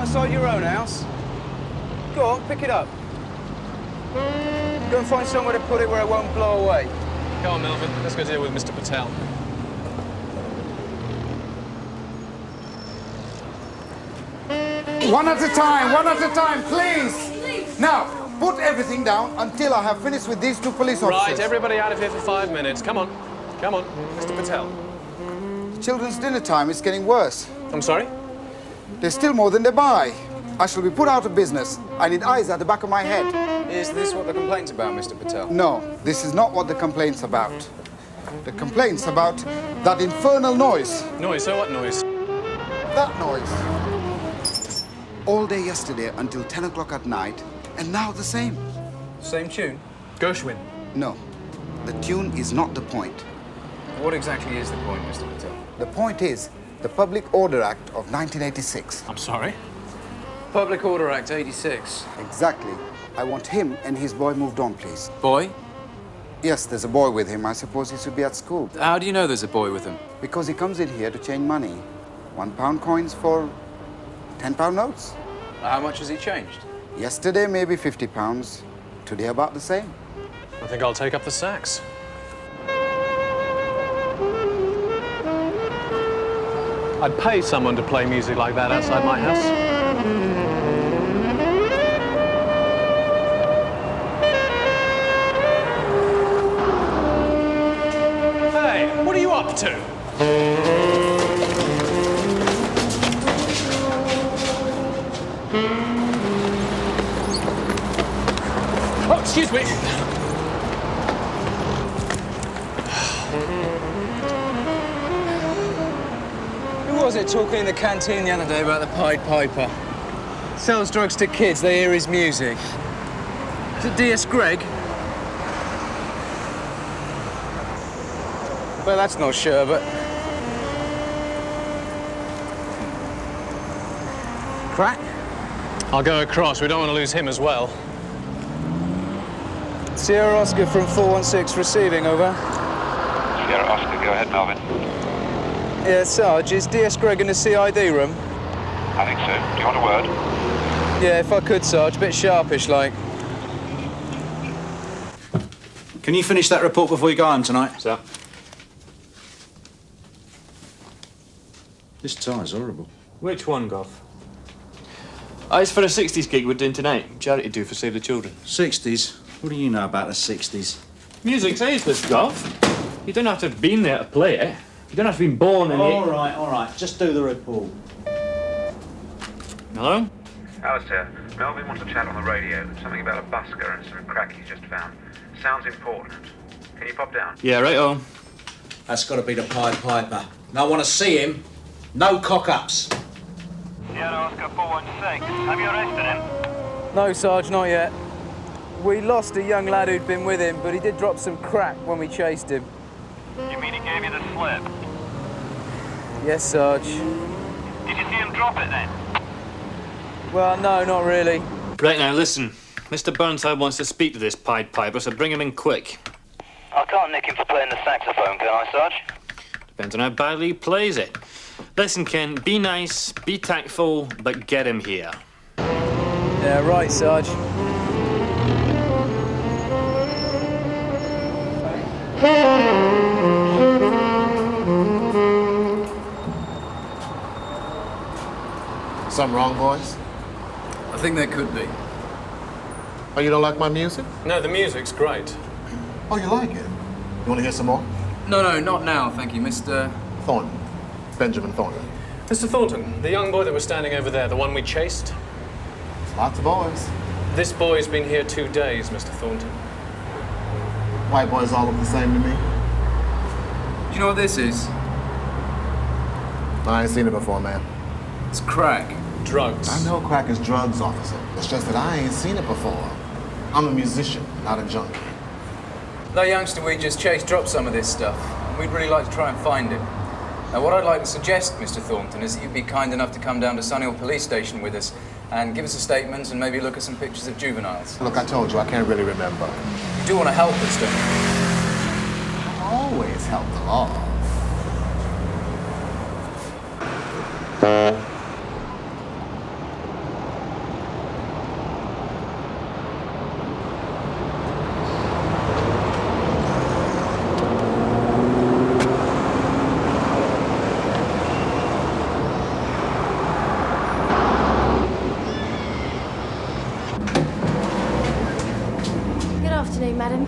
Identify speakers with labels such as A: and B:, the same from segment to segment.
A: outside your own house? Go on, pick it up. Go and find somewhere to put it where it won't blow away.
B: Go on, Melvin. Let's go deal with Mr. Patel.
C: One at a time, please! Now, put everything down until I have finished with these two police officers.
B: Right, everybody out of here for 5 minutes. Come on. Come on, Mr. Patel.
C: Children's dinner time is getting worse.
B: I'm sorry?
C: There's still more than they buy. I shall be put out of business. I need eyes at the back of my head.
A: Is this what the complaint's about, Mr. Patel?
C: No, this is not what the complaint's about. The complaint's about that infernal noise.
B: Noise? So what noise?
C: That noise. All day yesterday until 10 o'clock at night, and now the same.
A: Same tune?
B: Gershwin.
C: No, the tune is not the point.
A: What exactly is the point, Mr. Patel?
C: The point is the Public Order Act of 1986.
B: I'm sorry?
A: Public Order Act 86.
C: Exactly. I want him and his boy moved on, please.
A: Boy?
C: Yes, there's a boy with him. I suppose he should be at school.
A: How do you know there's a boy with him?
C: Because he comes in here to change money. £1 coins for £10 notes.
A: How much has he changed?
C: Yesterday, maybe £50. Today, about the same.
B: I think I'll take up the sax. I'd pay someone to play music like that outside my house. Hey, what are you up to? Oh, excuse me.
A: Who was it talking in the canteen the other day about the Pied Piper? Sells drugs to kids, they hear his music. Is it D.S. Gregg? Well, that's not Sherbet. Crack?
B: I'll go across. We don't want to lose him as well.
A: Sierra Oscar from 416 receiving, over.
D: Sierra Oscar, go ahead, Melvin.
A: Yeah, Sarge, is D.S. Gregg in the CID room?
D: I think so. Do you want a word?
A: Yeah, if I could, Sarge. A bit sharpish, like.
E: Can you finish that report before you go home tonight?
B: Sir.
E: This tie's horrible.
F: Which one, Goff? It's for a 60s gig we're doing tonight. Charity do for Save the Children.
E: 60s? What do you know about the 60s?
F: Music's ageless, Goff. You don't have to have been there to play it. You don't have to have been born in it.
E: All right. Just do the report.
F: Hello?
D: Alistair, Melvin wants to chat on the radio. Something about a busker and some crack he's just found. Sounds important. Can you pop down?
F: Yeah, right-o.
E: That's got to be the Pied Piper. No want to see him. No cock-ups.
D: Sierra Oscar 416. Have you arrested him?
A: No, Sarge, not yet. We lost a young lad who'd been with him, but he did drop some crack when we chased him.
D: You mean he gave you the slip?
A: Yes, Sarge.
D: Did you see him drop it then?
A: Well, no, not really.
F: Right now, listen. Mr. Burnside wants to speak to this Pied Piper, so bring him in quick.
D: I can't nick him for playing the saxophone, can I, Sarge?
F: Depends on how badly he plays it. Listen, Ken, be nice, be tactful, but get him here.
A: Yeah, right, Sarge.
G: Something wrong, boys?
A: I think there could be.
G: Oh, you don't like my music?
B: No, the music's great.
G: Oh, you like it? You want to hear some more?
A: No, not now, thank you, Mr.
G: Thorn. Benjamin Thorn.
B: Mr. Thornton, the young boy that was standing over there, the one we chased,
G: Lots of boys.
B: this boy's been here 2 days, Mr. Thornton.
G: White boys all look the same to me.
A: Do you know what this is?
G: I ain't seen it before, man.
A: It's crack.
B: Drugs.
G: I know crack is drugs, officer. It's just that I ain't seen it before. I'm a musician, not a junkie.
A: That youngster we just chased dropped some of this stuff, and we'd really like to try and find him. Now, what I'd like to suggest, Mr. Thornton, is that you'd be kind enough to come down to Sunnyhill Police Station with us and give us a statement and maybe look at some pictures of juveniles.
G: Look, I told you, I can't really remember.
A: You do want to help us, don't you?
G: I always help the law.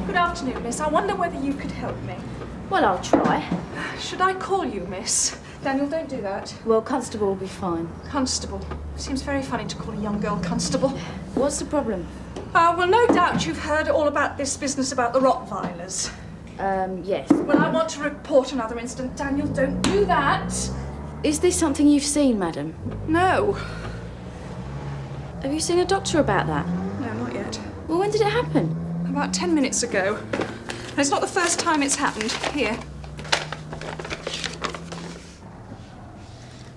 H: Good afternoon, miss. I wonder whether you could help me.
I: Well, I'll try.
H: Should I call you, miss? Daniel, don't do that.
I: Well, Constable will be fine.
H: Constable. Seems very funny to call a young girl Constable.
I: What's the problem?
H: Well, no doubt you've heard all about this business about the Rottweilers.
I: Yes.
H: Well, I want to report another incident. Daniel, don't do that.
I: Is this something you've seen, madam?
H: No.
I: Have you seen a doctor about that?
H: No, not yet.
I: Well, when did it happen?
H: About 10 minutes ago. And it's not the first time it's happened. Here.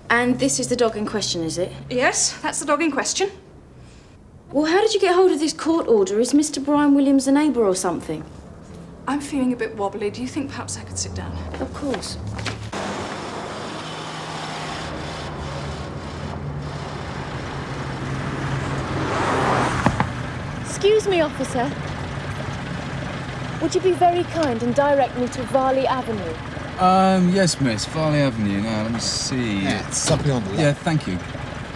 I: And this is the dog in question, is it?
H: Yes, that's the dog in question.
I: Well, how did you get hold of this court order? Is Mr. Brian Williams a neighbour or something?
H: I'm feeling a bit wobbly. Do you think perhaps I could sit down?
I: Of course. Excuse me, officer. Would you be very kind and direct me to Varley Avenue?
A: Yes, miss. Varley Avenue. Now, let me see.
G: Yeah, it's up here on the left.
A: Yeah, thank you.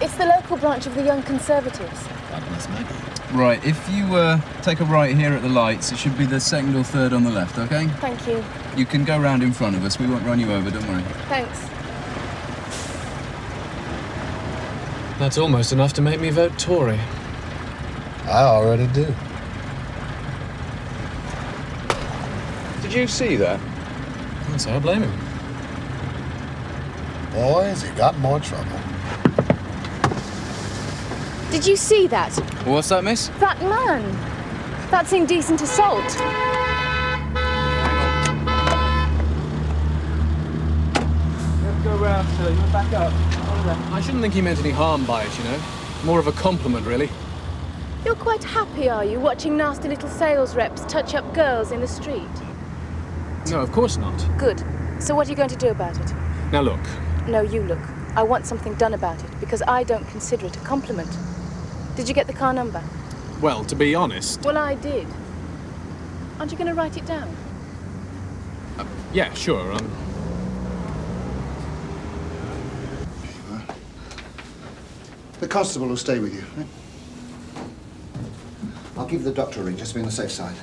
I: It's the local branch of the Young Conservatives.
G: Right, Miss Maggie.
A: Right, if you take a right here at the lights, it should be the second or third on the left, okay?
I: Thank you.
A: You can go round in front of us. We won't run you over, don't worry.
I: Thanks.
B: That's almost enough to make me vote Tory.
G: I already do.
A: Did you see that?
B: And so I blame him.
G: Boy, has he got more trouble.
I: Did you see that?
A: What's that, miss?
I: That man. That's indecent assault.
B: Let's go round, sir. You back up. I shouldn't think he meant any harm by it, you know. More of a compliment, really.
I: You're quite happy, are you, watching nasty little sales reps touch up girls in the street?
B: No, of course not.
I: Good. So what are you going to do about it?
B: Now look.
I: No, you look. I want something done about it, because I don't consider it a compliment. Did you get the car number?
B: Well, to be honest...
I: Well, I did. Aren't you going to write it down?
B: Yeah, sure.
C: The constable will stay with you. Right? I'll give the doctor a ring, just to be on the safe side.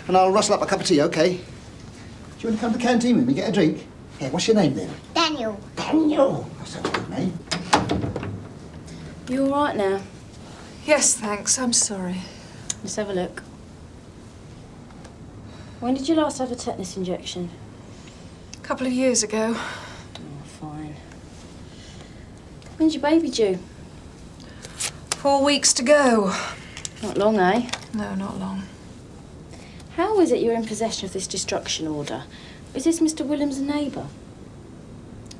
C: And I'll rustle up a cup of tea, OK? Do you want to come to the canteen with me, get a drink? Here, what's your name then?
J: Daniel.
C: Daniel! That's a good name.
I: You all right now?
H: Yes, thanks. I'm sorry.
I: Let's have a look. When did you last have a tetanus injection?
H: A couple of years ago.
I: Oh, fine. When's your baby due?
H: 4 weeks to go.
I: Not long, eh?
H: No, not long.
I: How is it you're in possession of this destruction order? Is this Mr. Williams a neighbour?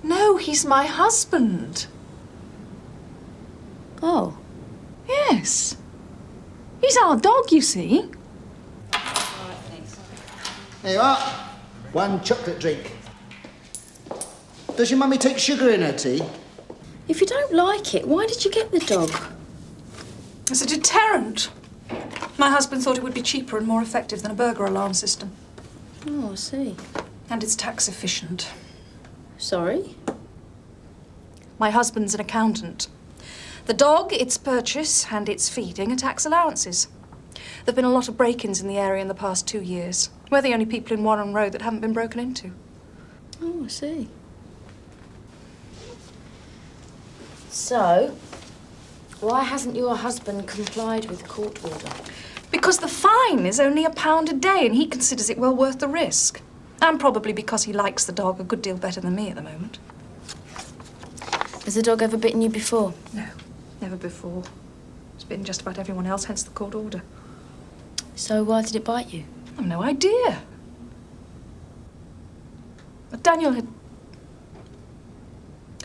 H: No, he's my husband.
I: Oh.
H: Yes. He's our dog, you see.
C: There you are. One chocolate drink. Does your mummy take sugar in her tea?
I: If you don't like it, why did you get the dog?
H: It's a deterrent. My husband thought it would be cheaper and more effective than a burglar alarm system.
I: Oh, I see.
H: And it's tax efficient.
I: Sorry?
H: My husband's an accountant. The dog, its purchase, and its feeding are tax allowances. There've been a lot of break-ins in the area in the past 2 years. We're the only people in Warren Road that haven't been broken into.
I: Oh, I see. So, why hasn't your husband complied with the court order?
H: Because the fine is only £1 a day and he considers it well worth the risk. And probably because he likes the dog a good deal better than me at the moment.
I: Has the dog ever bitten you before?
H: No, never before. It's bitten just about everyone else, hence the court order.
I: So why did it bite you?
H: I've no idea. But Daniel had...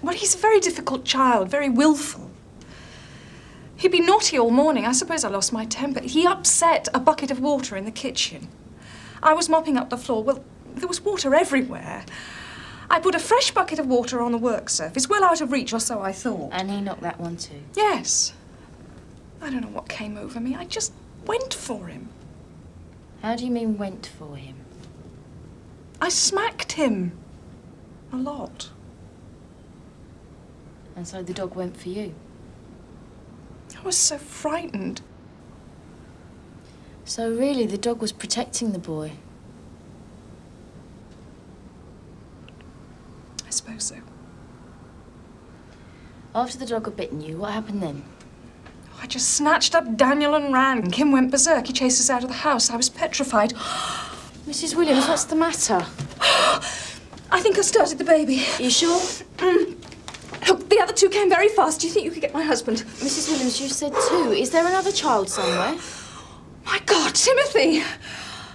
H: Well, he's a very difficult child, very willful. He'd be naughty all morning. I suppose I lost my temper. He upset a bucket of water in the kitchen. I was mopping up the floor. Well, there was water everywhere. I put a fresh bucket of water on the work surface, well out of reach, or so I thought.
I: And he knocked that one too?
H: Yes. I don't know what came over me. I just went for him.
I: How do you mean went for him?
H: I smacked him. A lot.
I: And so the dog went for you?
H: I was so frightened.
I: So really, the dog was protecting the boy?
H: I suppose so.
I: After the dog had bitten you, what happened then?
H: I just snatched up Daniel and ran. Kim went berserk. He chased us out of the house. I was petrified.
I: Mrs. Williams, what's the matter?
H: I think I started the baby.
I: Are you sure?
H: Look, the other two came very fast. Do you think you could get my husband?
I: Mrs. Williams, you said 2. Is there another child somewhere?
H: My God, Timothy!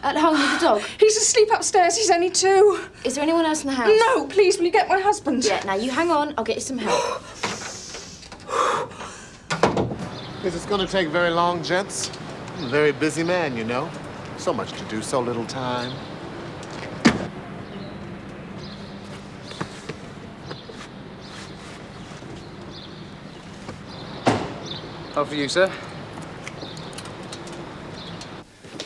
I: At home with the dog?
H: He's asleep upstairs. He's only 2.
I: Is there anyone else in the house?
H: No, please, will you get my husband?
I: Yeah, now you hang on. I'll get you some help.
G: Is this gonna take very long, gents? I'm a very busy man, you know. So much to do, so little time.
A: After you, sir.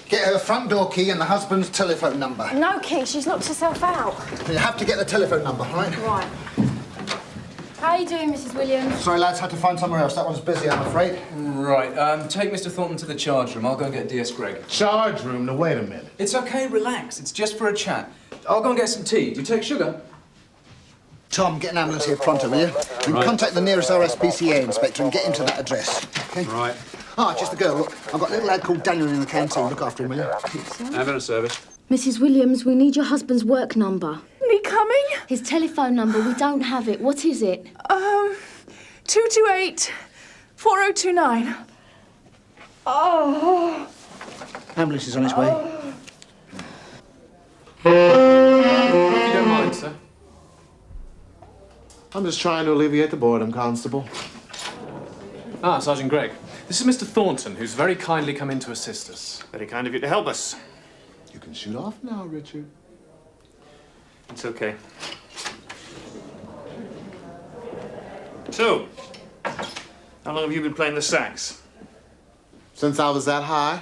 C: Get her front door key and the husband's telephone number.
I: No, key. She's locked herself out.
C: You have to get the telephone number, all right?
I: Right. How are you doing, Mrs. Williams?
C: Sorry, lads, had to find somewhere else. That one's busy, I'm afraid.
A: Right, take Mr. Thornton to the charge room. I'll go and get DS Gregg.
G: Charge room? Now, wait a minute.
A: It's okay, relax. It's just for a chat. I'll go and get some tea. Do you take sugar?
C: Tom, get an ambulance here pronto, will you? And contact the nearest RSPCA inspector and get him to that address. Okay?
J: Right.
C: Ah, just the girl. Look, I've got a little lad called Daniel in the canteen. Look after him, will you?
J: Ambulance service.
I: Mrs. Williams, we need your husband's work number.
H: Me coming?
I: His telephone number, we don't have it. What is it?
H: 228 4029. Oh.
C: Ambulance is on its way.
B: If you don't mind, sir.
G: I'm just trying to alleviate the boredom, Constable.
B: Ah, Sergeant Gregg. This is Mr. Thornton, who's very kindly come in to assist us.
F: Very kind of you to help us.
G: You can shoot off now, Richard.
F: It's okay. So, how long have you been playing the sax?
G: Since I was that high.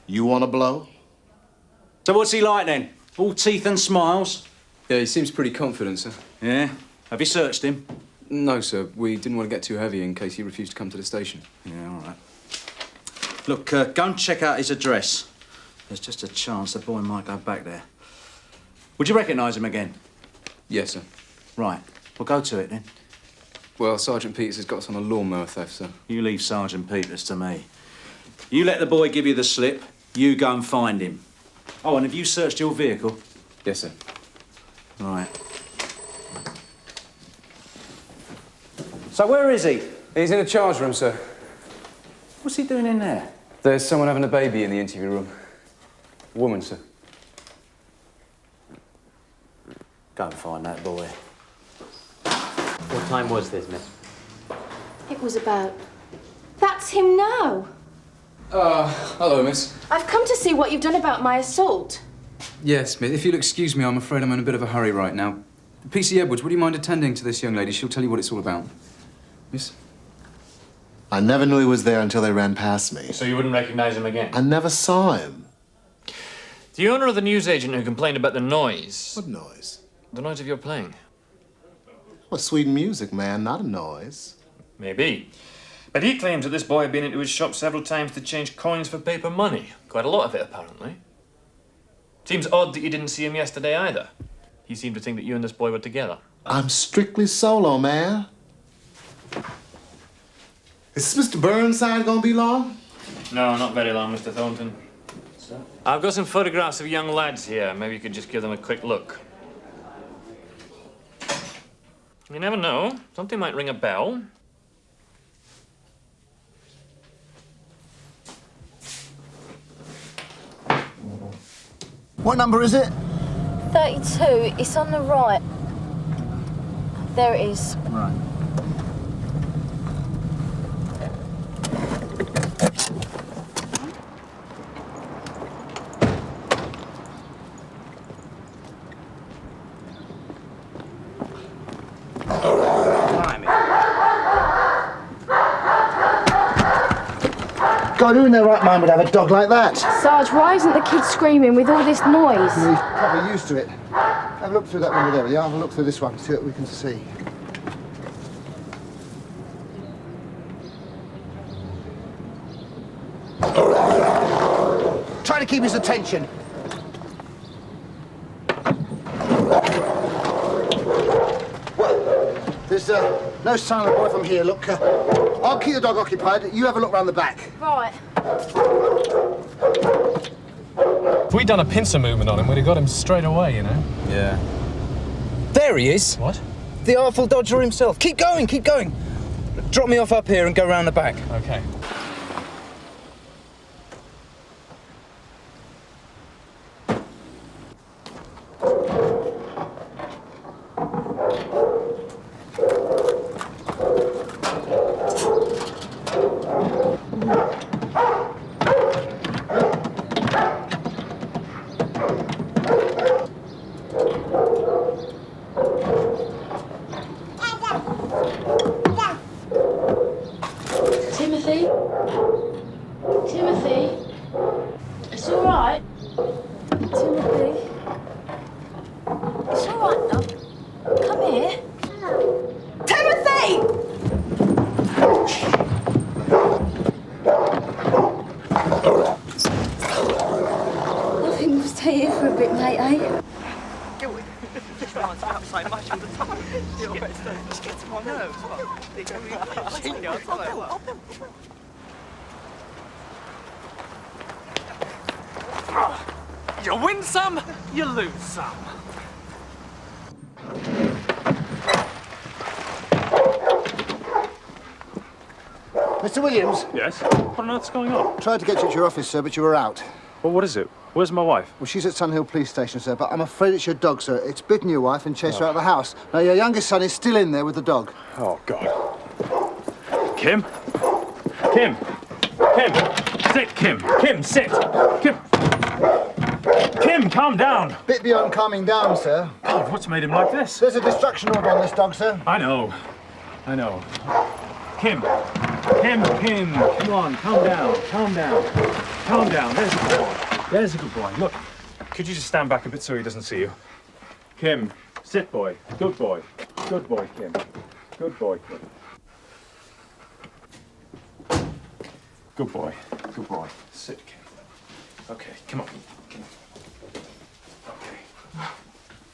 G: You want to blow?
E: So what's he like then? All teeth and smiles?
A: Yeah, he seems pretty confident, sir.
E: Yeah. Have you searched him?
A: No, sir. We didn't want to get too heavy in case he refused to come to the station.
E: Yeah, all right. Look, go and check out his address. There's just a chance the boy might go back there. Would you recognise him again?
A: Yes, sir.
E: Right. Well, go to it then.
A: Well, Sergeant Peters has got us on a lawnmower theft, sir.
E: You leave Sergeant Peters to me. You let the boy give you the slip. You go and find him. Oh, and have you searched your vehicle?
A: Yes, sir.
E: Right. So where is he?
A: He's in the charge room, sir.
E: What's he doing in there?
A: There's someone having a baby in the interview room. A woman, sir.
E: Go and find that boy.
J: What time was this, miss?
I: It was about... That's him now.
A: Hello, miss.
I: I've come to see what you've done about my assault.
A: Yes, miss. If you'll excuse me, I'm afraid I'm in a bit of a hurry right now. PC Edwards, would you mind attending to this young lady? She'll tell you what it's all about. Miss?
G: I never knew he was there until they ran past me.
F: So you wouldn't recognise him again?
G: I never saw him.
F: The owner of the newsagent who complained about the noise.
G: What noise?
F: The noise of your playing.
G: Well, sweet music, man, not a noise.
F: Maybe. But he claims that this boy had been into his shop several times to change coins for paper money. Quite a lot of it, apparently. Seems odd that you didn't see him yesterday either. He seemed to think that you and this boy were together.
G: I'm strictly solo, man. Is this Mr. Burnside gonna be long?
F: No, not very long, Mr. Thornton. I've got some photographs of young lads here. Maybe you could just give them a quick look. You never know. Something might ring a bell.
C: What number is it?
I: 32. It's on the right. There it is.
C: Right. God, who in their right mind would have a dog like that?
I: Sarge, why isn't the kid screaming with all this noise?
C: He's probably used to it. Have a look through that window there, will you? Have a look through this one, see what we can see. trying to keep his attention. Well, there's no sign of the boy from here. Look, I'll keep the dog occupied. You have a look round the back.
I: Right.
B: If we'd done a pincer movement on him, we'd have got him straight away, you know?
A: Yeah. There he is.
B: What?
A: The Artful Dodger himself. Keep going, keep going. Drop me off up here and go round the back.
B: Okay.
I: Timothy? Timothy? It's all right. Timothy? It's all right, love. Come here. Timothy! I think we'll stay here for a bit, mate, eh?
K: Just reminds me out so much all the time. Just gets on my nerves. You win some, you lose some.
C: Mr. Williams?
F: Yes? What on earth's going on?
C: Tried to get you at your office, sir, but you were out.
F: Well, what is it? Where's my wife?
C: Well, she's at Sun Hill Police Station, sir, but I'm afraid it's your dog, sir. It's bitten your wife and chased her out of the house. Now, your youngest son is still in there with the dog.
F: Oh, God. Kim? Kim? Kim! Sit, Kim! Kim, sit! Kim! Kim, calm down!
C: Bit beyond calming down, sir.
F: God, what's made him like this?
C: There's a distraction order on this dog, sir.
F: I know. Kim! Come on, calm down. Calm down. There's a good boy. Look, could you just stand back a bit so he doesn't see you? Kim, sit, boy. Good boy. Good boy, Kim. Good boy, Kim. Good boy. Good boy. Sit, Kim. Okay, come on.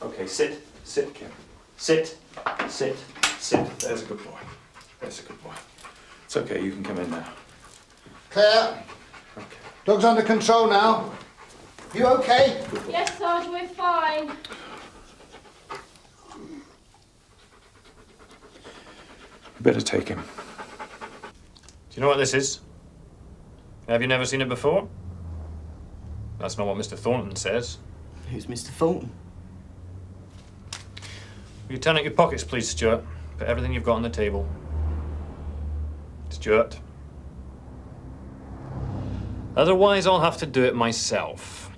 F: Okay, sit. Sit, Kim. Sit. There's a good boy. It's okay, you can come in now.
C: Claire.
F: Okay.
C: Dog's under control now. You okay?
I: Yes, Sarge, we're fine.
F: You better take him. Do you know what this is? Have you never seen it before? That's not what Mr. Thornton says.
K: Who's Mr. Thornton?
F: Will you turn out your pockets, please, Stewart? Put everything you've got on the table. Stewart. Otherwise, I'll have to do it myself.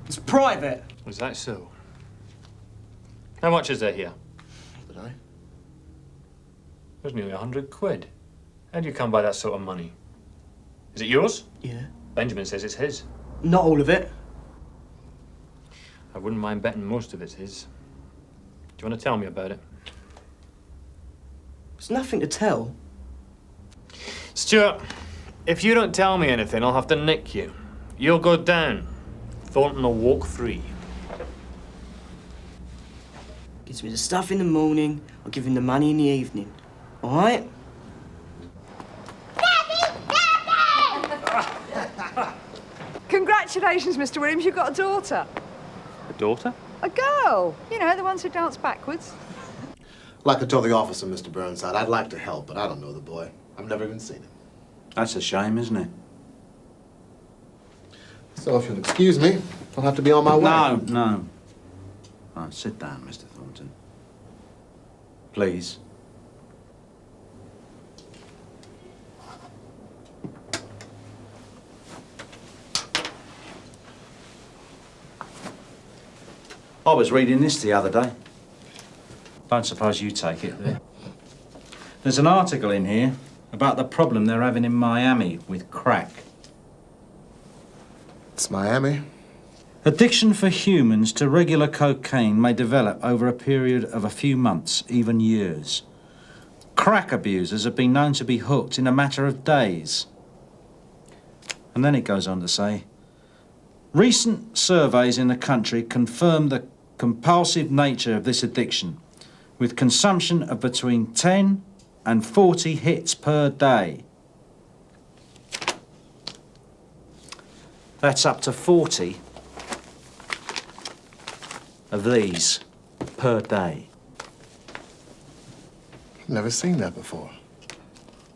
K: It's private.
F: Is that so? How much is there here?
K: Did I?
F: There's nearly 100 quid. How do you come by that sort of money? Is it yours?
K: Yeah.
F: Benjamin says it's his.
K: Not all of it.
F: I wouldn't mind betting most of it's his. Do you want to tell me about it?
K: There's nothing to tell.
F: Stewart, if you don't tell me anything, I'll have to nick you. You'll go down. Thornton will walk free.
K: Gives me the stuff in the morning, I'll give him the money in the evening. All right?
L: Congratulations, Mr. Williams, you've got a daughter.
F: A daughter?
L: A girl. You know, the ones who dance backwards.
G: Like I told the officer, Mr. Burnside, I'd like to help, but I don't know the boy. I've never even seen him.
E: That's a shame, isn't it?
G: So if you'll excuse me, I'll have to be on my way.
E: No. Right, sit down, Mr. Thornton. Please. I was reading this the other day. Don't suppose you take it there. There's an article in here about the problem they're having in Miami with crack.
G: It's Miami.
E: Addiction for humans to regular cocaine may develop over a period of a few months, even years. Crack abusers have been known to be hooked in a matter of days. And then it goes on to say, recent surveys in the country confirm the compulsive nature of this addiction, with consumption of between 10 and 40 hits per day. That's up to 40 of these per day.
G: Never seen that before.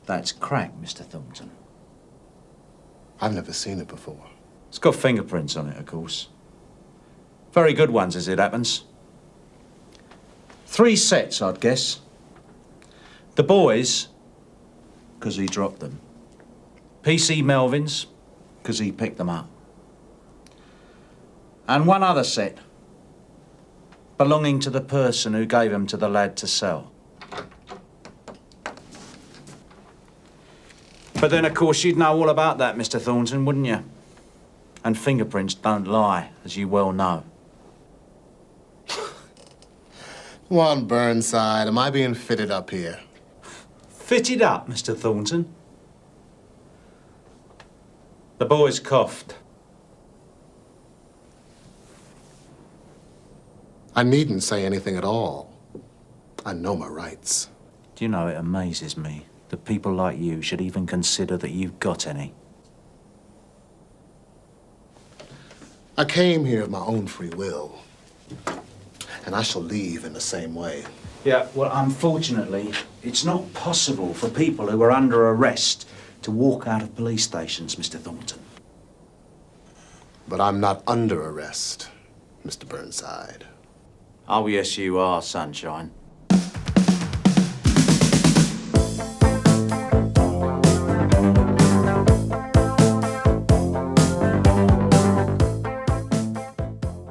E: That's crack, Mr. Thornton.
G: I've never seen it before.
E: It's got fingerprints on it, of course. Very good ones, as it happens. 3 sets, I'd guess. The boys, because he dropped them. PC Melvin's, because he picked them up. And 1 other set, belonging to the person who gave them to the lad to sell. But then, of course, you'd know all about that, Mr. Thornton, wouldn't you? And fingerprints don't lie, as you well know.
G: Come on, Burnside. Am I being fitted up here?
E: Fitted up, Mr. Thornton? The boys coughed.
G: I needn't say anything at all. I know my rights.
E: Do you know, it amazes me that people like you should even consider that you've got any.
G: I came here of my own free will, and I shall leave in the same way.
E: Yeah, well, unfortunately, it's not possible for people who are under arrest to walk out of police stations, Mr. Thornton.
G: But I'm not under arrest, Mr. Burnside.
E: Oh, yes, you are, Sunshine.